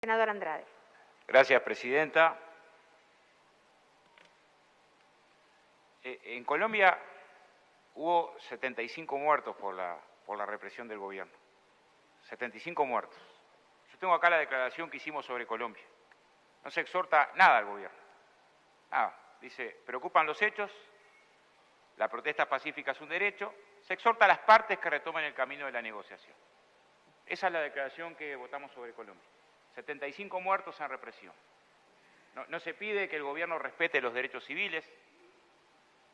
Senador Andrade. Gracias, presidenta. En Colombia hubo 75 muertos por la represión del gobierno. 75 muertos. Yo tengo acá la declaración que hicimos sobre Colombia. No se exhorta nada al gobierno. Nada. Dice, preocupan los hechos, la protesta pacífica es un derecho, se exhorta a las partes que retomen el camino de la negociación. Esa es la declaración que votamos sobre Colombia. 75 muertos en represión. No se pide que el gobierno respete los derechos civiles,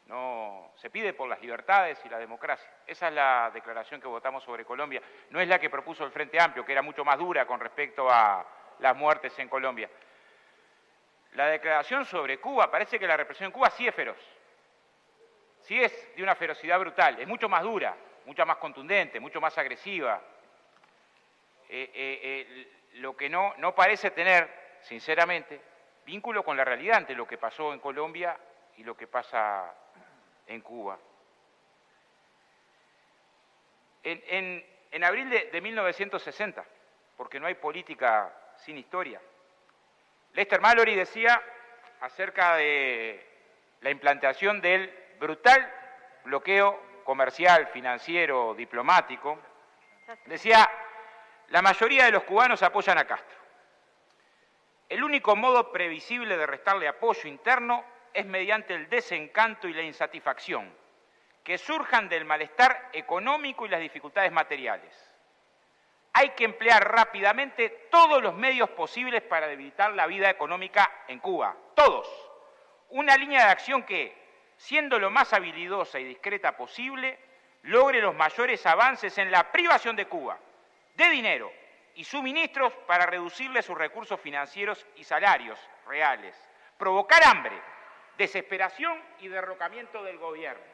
no se pide por las libertades y la democracia. Esa es la declaración que votamos sobre Colombia. No es la que propuso el Frente Amplio, que era mucho más dura con respecto a las muertes en Colombia. La declaración sobre Cuba, parece que la represión en Cuba sí es feroz. Sí es de una ferocidad brutal, es mucho más dura, mucho más contundente, mucho más agresiva. Lo que no parece tener, sinceramente, vínculo con la realidad entre lo que pasó en Colombia y lo que pasa en Cuba. En abril de 1960, porque no hay política sin historia, Lester Mallory decía acerca de la implantación del brutal bloqueo comercial, financiero, diplomático, decía: la mayoría de los cubanos apoyan a Castro. El único modo previsible de restarle apoyo interno es mediante el desencanto y la insatisfacción, que surjan del malestar económico y las dificultades materiales. Hay que emplear rápidamente todos los medios posibles para debilitar la vida económica en Cuba. Todos. Una línea de acción que, siendo lo más habilidosa y discreta posible, logre los mayores avances en la privación de Cuba de dinero y suministros para reducirle sus recursos financieros y salarios reales, provocar hambre, desesperación y derrocamiento del gobierno.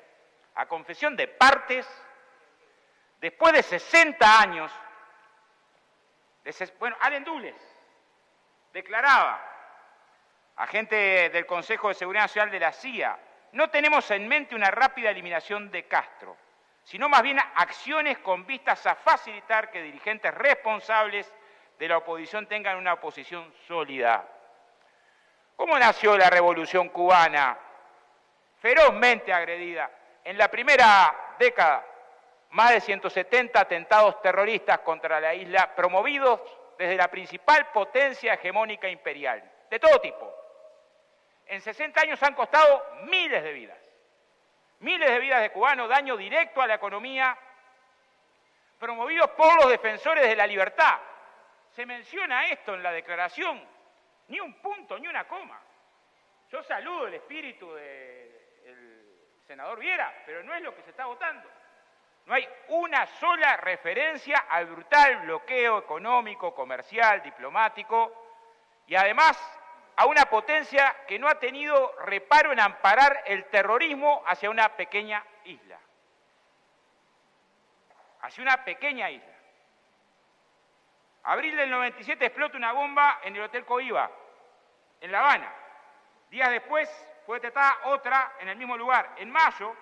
A confesión de partes, después de 60 años, Allen Dulles declaraba, agente del Consejo de Seguridad Nacional de la CIA: no tenemos en mente una rápida eliminación de Castro, sino más bien acciones con vistas a facilitar que dirigentes responsables de la oposición tengan una oposición sólida. ¿Cómo nació la Revolución Cubana? Ferozmente agredida. En la primera década, más de 170 atentados terroristas contra la isla, promovidos desde la principal potencia hegemónica imperial, de todo tipo. En 60 años han costado miles de vidas de cubanos, daño directo a la economía, promovidos por los defensores de la libertad. Se menciona esto en la declaración, ni un punto, ni una coma. Yo saludo el espíritu del senador Viera, pero no es lo que se está votando. No hay una sola referencia al brutal bloqueo económico, comercial, diplomático y además a una potencia que no ha tenido reparo en amparar el terrorismo hacia una pequeña isla. Hacia una pequeña isla. Abril del 97 explota una bomba en el Hotel Coiba, en La Habana. Días después fue detectada otra en el mismo lugar. En mayo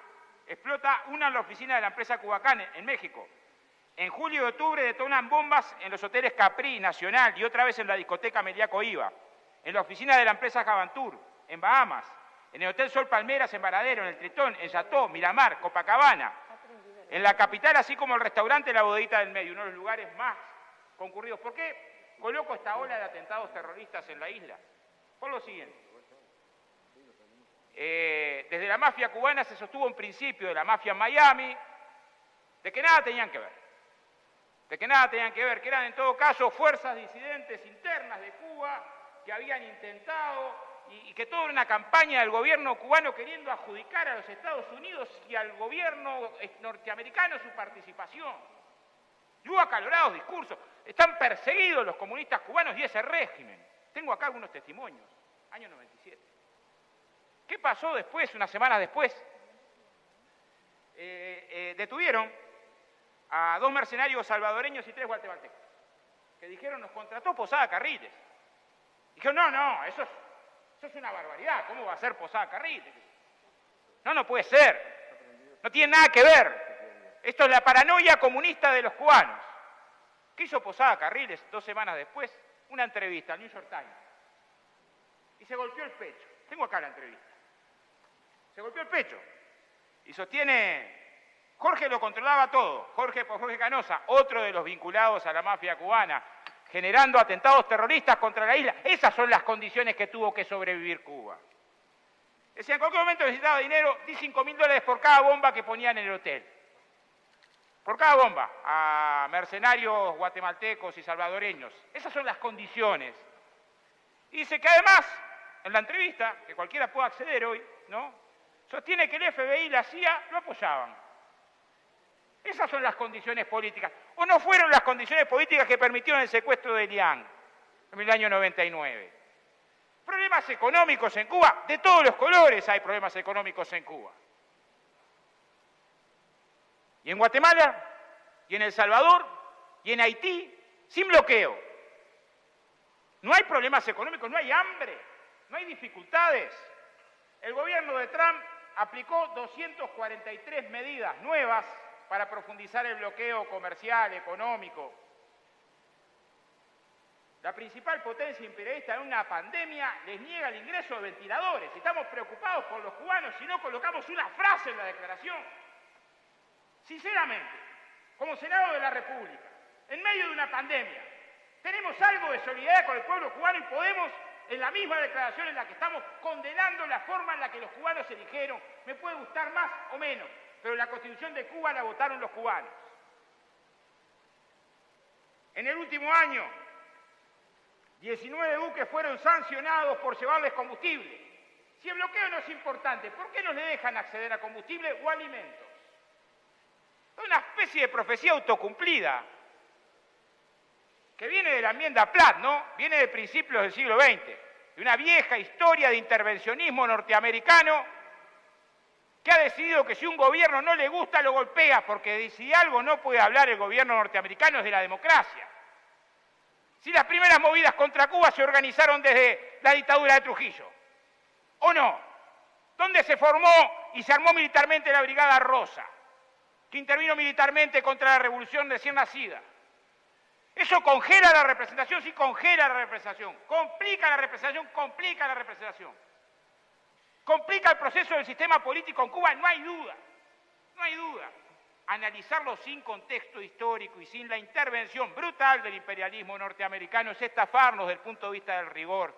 explota una en la oficina de la empresa Cubacán, en México. En julio y octubre detonan bombas en los hoteles Capri, Nacional y otra vez en la discoteca Meliá Coiba. En la oficina de la empresa Javantur, en Bahamas, en el Hotel Sol Palmeras, en Varadero, en el Tritón, en Chateau, Miramar, Copacabana, en la capital, así como el restaurante La Bodeguita del Medio, uno de los lugares más concurridos. ¿Por qué coloco esta ola de atentados terroristas en la isla? Por lo siguiente. Desde la mafia cubana se sostuvo un principio de la mafia en Miami, de que nada tenían que ver, que eran en todo caso fuerzas disidentes internas de Cuba, que habían intentado, y que toda una campaña del gobierno cubano queriendo adjudicar a los Estados Unidos y al gobierno norteamericano su participación. Y hubo acalorados discursos. Están perseguidos los comunistas cubanos y ese régimen. Tengo acá algunos testimonios, año 97. ¿Qué pasó después, unas semanas después? Detuvieron a 2 mercenarios salvadoreños y 3 guatemaltecos, que dijeron: nos contrató Posada Carriles. Dijeron: no, eso es una barbaridad, ¿cómo va a ser Posada Carriles? No puede ser, no tiene nada que ver. Esto es la paranoia comunista de los cubanos. ¿Qué hizo Posada Carriles 2 semanas después? una entrevista al New York Times y se golpeó el pecho. Tengo acá la entrevista. Se golpeó el pecho y sostiene, Jorge lo controlaba todo, Jorge Canosa, otro de los vinculados a la mafia cubana, generando atentados terroristas contra la isla. Esas son las condiciones que tuvo que sobrevivir Cuba. Decía, en cualquier momento necesitaba dinero, di $5.000 por cada bomba que ponían en el hotel. Por cada bomba, a mercenarios guatemaltecos y salvadoreños. Esas son las condiciones. Y dice que además, en la entrevista, que cualquiera puede acceder hoy, ¿no?, sostiene que el FBI y la CIA lo apoyaban. Esas son las condiciones políticas. ¿O no fueron las condiciones políticas que permitieron el secuestro de Liang en el año 99? Problemas económicos en Cuba, de todos los colores hay problemas económicos en Cuba. Y en Guatemala, y en El Salvador, y en Haití, sin bloqueo. No hay problemas económicos, no hay hambre, no hay dificultades. El gobierno de Trump aplicó 243 medidas nuevas para profundizar el bloqueo comercial, económico. La principal potencia imperialista en una pandemia les niega el ingreso de ventiladores. Estamos preocupados por los cubanos si no colocamos una frase en la declaración. Sinceramente, como Senado de la República, en medio de una pandemia, tenemos algo de solidaridad con el pueblo cubano y podemos, en la misma declaración en la que estamos condenando la forma en la que los cubanos eligieron, me puede gustar más o menos, pero la Constitución de Cuba la votaron los cubanos. En el último año, 19 buques fueron sancionados por llevarles combustible. Si el bloqueo no es importante, ¿por qué no le dejan acceder a combustible o alimentos? Es una especie de profecía autocumplida que viene de la enmienda Platt, ¿no? Viene de principios del siglo XX, de una vieja historia de intervencionismo norteamericano que ha decidido que si un gobierno no le gusta lo golpea, porque si algo no puede hablar el gobierno norteamericano es de la democracia. Si las primeras movidas contra Cuba se organizaron desde la dictadura de Trujillo, ¿o no? ¿Dónde se formó y se armó militarmente la Brigada Rosa, que intervino militarmente contra la revolución recién nacida? Eso congela la representación, sí congela la representación, complica la representación, complica la representación. Complica el proceso del sistema político en Cuba, no hay duda, no hay duda. Analizarlo sin contexto histórico y sin la intervención brutal del imperialismo norteamericano es estafarnos desde el punto de vista del rigor.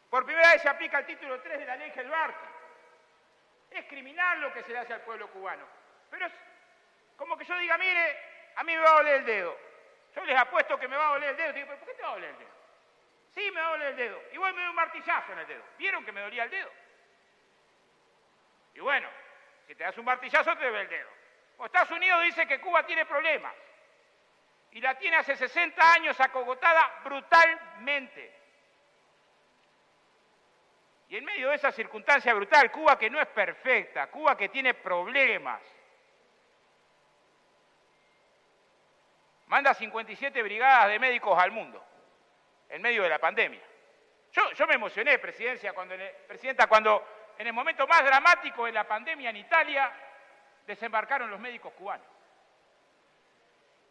Por primera vez se aplica el título 3 de la ley Gelbarti. Es criminal lo que se le hace al pueblo cubano. Pero es como que yo diga, mire, a mí me va a doler el dedo. Yo les apuesto que me va a doler el dedo. Digo, ¿pero por qué te va a doler el dedo? Sí, me va a doler el dedo. Y voy me doy un martillazo en el dedo. ¿Vieron que me dolía el dedo? Y bueno, si te das un martillazo te duele el dedo. O Estados Unidos dice que Cuba tiene problemas. Y la tiene hace 60 años acogotada brutalmente. Y en medio de esa circunstancia brutal, Cuba que no es perfecta, Cuba que tiene problemas, manda 57 brigadas de médicos al mundo, en medio de la pandemia. Yo me emocioné, Presidenta, cuando en el momento más dramático de la pandemia en Italia desembarcaron los médicos cubanos.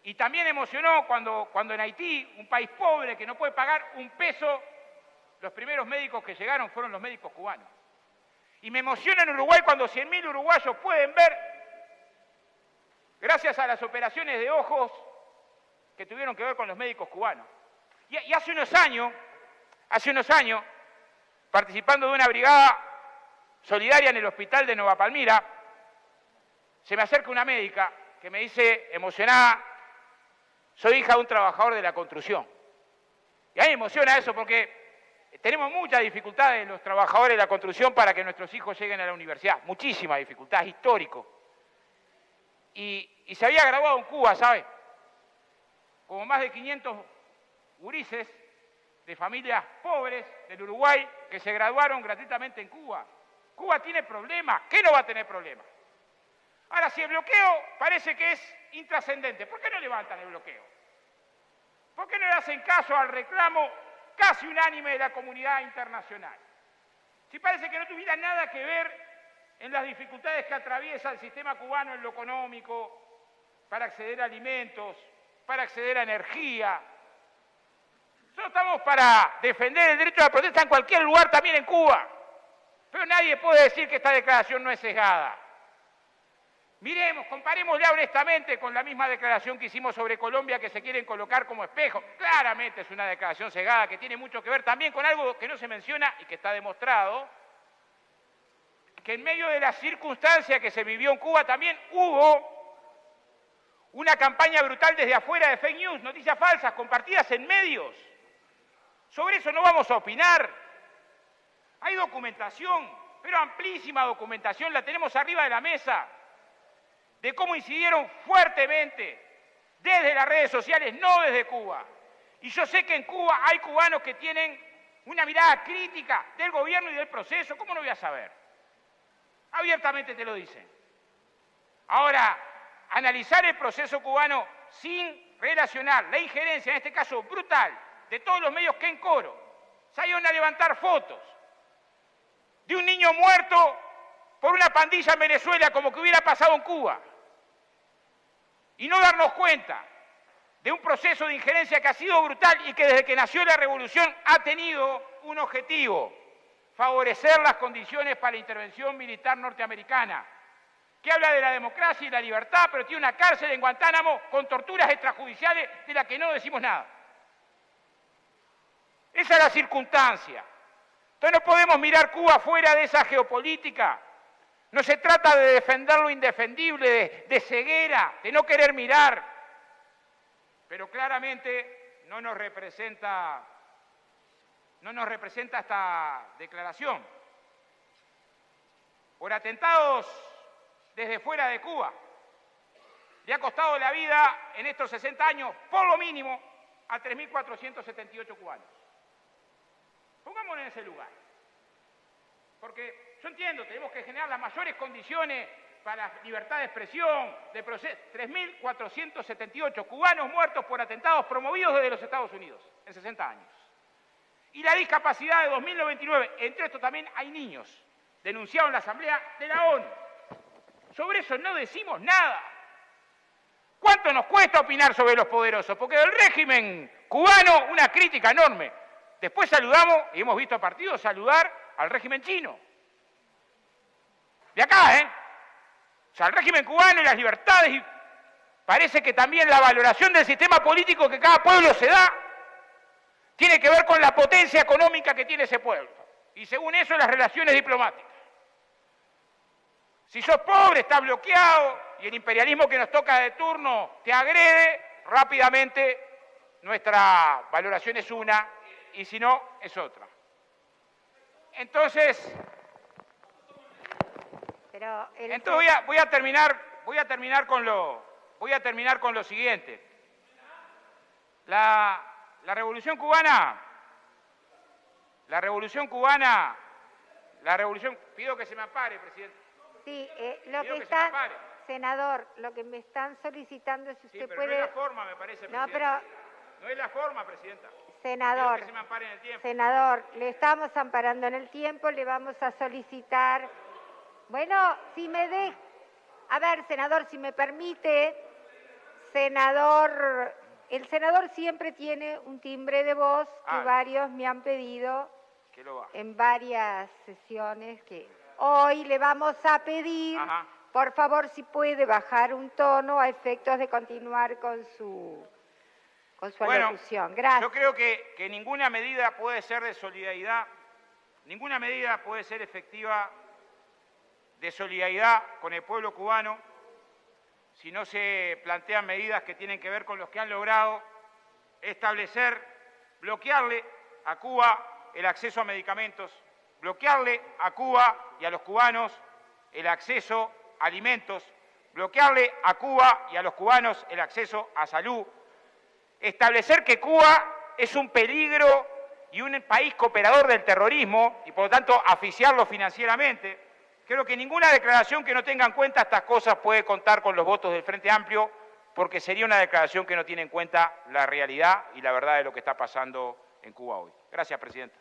Y también emocionó cuando en Haití, un país pobre que no puede pagar un peso, los primeros médicos que llegaron fueron los médicos cubanos. Y me emociona en Uruguay cuando 100.000 uruguayos pueden ver, gracias a las operaciones de ojos que tuvieron que ver con los médicos cubanos. Y hace unos años, participando de una brigada solidaria en el hospital de Nueva Palmira, se me acerca una médica que me dice, emocionada, soy hija de un trabajador de la construcción. Y a mí me emociona eso porque tenemos muchas dificultades los trabajadores de la construcción para que nuestros hijos lleguen a la universidad, muchísimas dificultades, histórico. Y se había graduado en Cuba, ¿sabe? Como más de 500 gurises de familias pobres del Uruguay que se graduaron gratuitamente en Cuba. Cuba tiene problemas, ¿qué no va a tener problemas? Ahora, si el bloqueo parece que es intrascendente, ¿por qué no levantan el bloqueo? ¿Por qué no le hacen caso al reclamo casi unánime de la comunidad internacional? Si parece que no tuviera nada que ver en las dificultades que atraviesa el sistema cubano en lo económico, para acceder a alimentos, para acceder a energía, Nosotros estamos para defender el derecho a la protesta en cualquier lugar, también en Cuba. Pero nadie puede decir que esta declaración no es sesgada. Miremos, comparémosla honestamente con la misma declaración que hicimos sobre Colombia, que se quieren colocar como espejo. Claramente es una declaración sesgada que tiene mucho que ver también con algo que no se menciona y que está demostrado, que en medio de la circunstancia que se vivió en Cuba también hubo una campaña brutal desde afuera de fake news, noticias falsas compartidas en medios. Sobre eso no vamos a opinar. Hay documentación, pero amplísima documentación, la tenemos arriba de la mesa, de cómo incidieron fuertemente desde las redes sociales, no desde Cuba. Y yo sé que en Cuba hay cubanos que tienen una mirada crítica del gobierno y del proceso, ¿cómo no voy a saber? Abiertamente te lo dicen. Ahora, analizar el proceso cubano sin relacionar la injerencia, en este caso brutal, de todos los medios que en coro salieron a levantar fotos de un niño muerto por una pandilla en Venezuela como que hubiera pasado en Cuba, y no darnos cuenta de un proceso de injerencia que ha sido brutal y que desde que nació la revolución ha tenido un objetivo: favorecer las condiciones para la intervención militar norteamericana, que habla de la democracia y la libertad, pero tiene una cárcel en Guantánamo con torturas extrajudiciales de las que no decimos nada. Esa es la circunstancia. Entonces no podemos mirar Cuba fuera de esa geopolítica. No se trata de defender lo indefendible, de ceguera, de no querer mirar. Pero claramente no nos representa esta declaración. Por atentados desde fuera de Cuba, le ha costado la vida en estos 60 años, por lo mínimo, a 3.478 cubanos. Pongámonos en ese lugar. Porque yo entiendo, tenemos que generar las mayores condiciones para la libertad de expresión, de proceso. 3.478 cubanos muertos por atentados promovidos desde los Estados Unidos en 60 años. Y la discapacidad de 2099, entre estos también hay niños, denunciados en la Asamblea de la ONU. Sobre eso no decimos nada. ¿Cuánto nos cuesta opinar sobre los poderosos? Porque del régimen cubano una crítica enorme. Después saludamos, y hemos visto a partidos saludar al régimen chino. De acá, ¿eh? O sea, el régimen cubano y las libertades, y parece que también la valoración del sistema político que cada pueblo se da tiene que ver con la potencia económica que tiene ese pueblo. Y según eso, las relaciones diplomáticas. Si sos pobre, estás bloqueado, y el imperialismo que nos toca de turno te agrede, rápidamente nuestra valoración es una, y si no, es otra. Entonces, voy a terminar con lo siguiente. La revolución cubana, pido que se me apare, presidente. Sí, senador, lo que me están solicitando es si usted pero puede... no es la forma, me parece, presidente. No, pero... No es la forma, presidenta. Senador, pido que se me ampare en el tiempo. Senador, le estamos amparando en el tiempo, le vamos a solicitar... Bueno, si me deja... A ver, senador, si me permite, senador... El senador siempre tiene un timbre de voz que varios me han pedido en varias sesiones que hoy le vamos a pedir, por favor, si puede bajar un tono a efectos de continuar con su alocución. Gracias. Yo creo que ninguna medida puede ser de solidaridad, ninguna medida puede ser efectiva de solidaridad con el pueblo cubano si no se plantean medidas que tienen que ver con los que han logrado establecer, bloquearle a Cuba el acceso a medicamentos, bloquearle a Cuba y a los cubanos el acceso a alimentos, bloquearle a Cuba y a los cubanos el acceso a salud, establecer que Cuba es un peligro y un país cooperador del terrorismo y por lo tanto asfixiarlo financieramente. Creo que ninguna declaración que no tenga en cuenta estas cosas puede contar con los votos del Frente Amplio, porque sería una declaración que no tiene en cuenta la realidad y la verdad de lo que está pasando en Cuba hoy. Gracias, presidenta.